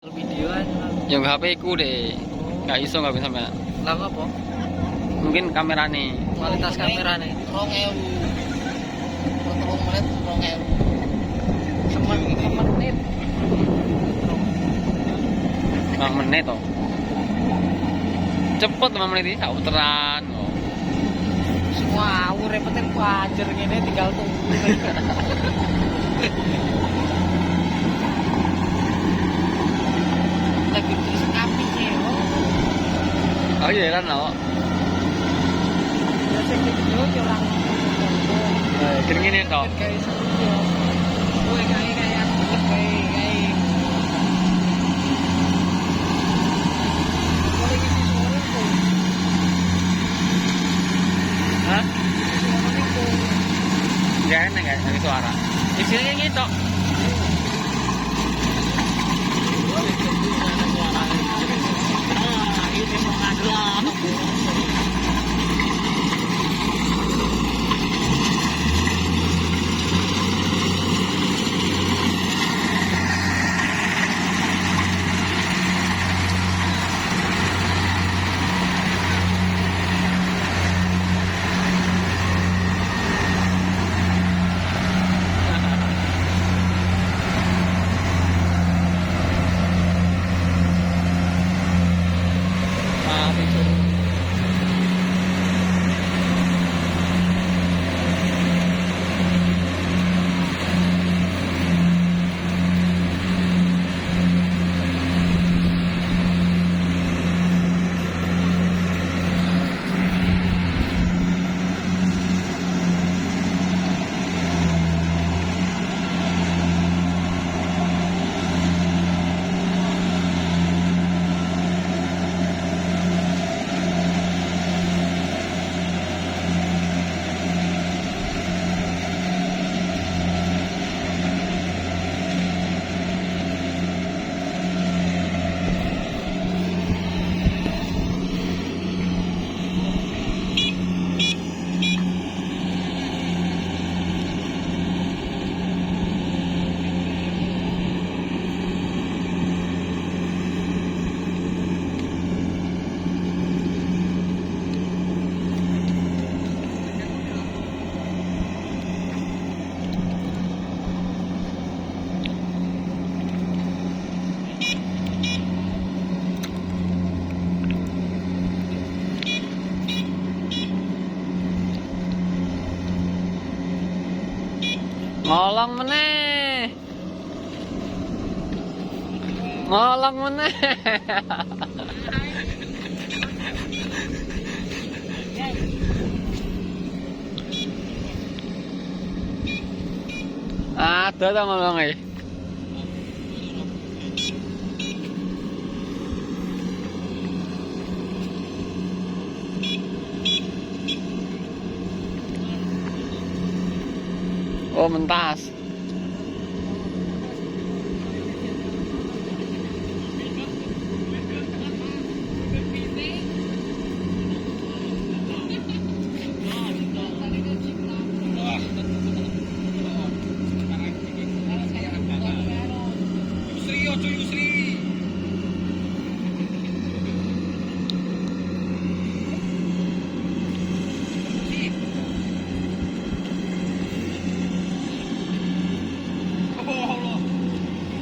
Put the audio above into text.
Videoan. Yang HP ku deh. Gak iso gak bisa sampe. Lah apa? Mungkin kamerane. Kualitas kamerane 2000. Pertolong menit 2000. semenit. 5 menit toh. Cepet 5 menit iki puteran. Semua repetin ku ajar ngene tinggal tunggu. Lagi terus kapinya Oh iya kan lo. ya sing video yo lang. Gini ini toh. Guys, kowe kayak kayak boleh ngisi suara tuh. Hah? Suara itu. Gak enak guys, dari suara. Isinya gitu. Ini mengadlah. Ngolong meneh. Ngolong meneh. Ada ta ngolonge. Oh, mentas. Yusri, ojo Yusri.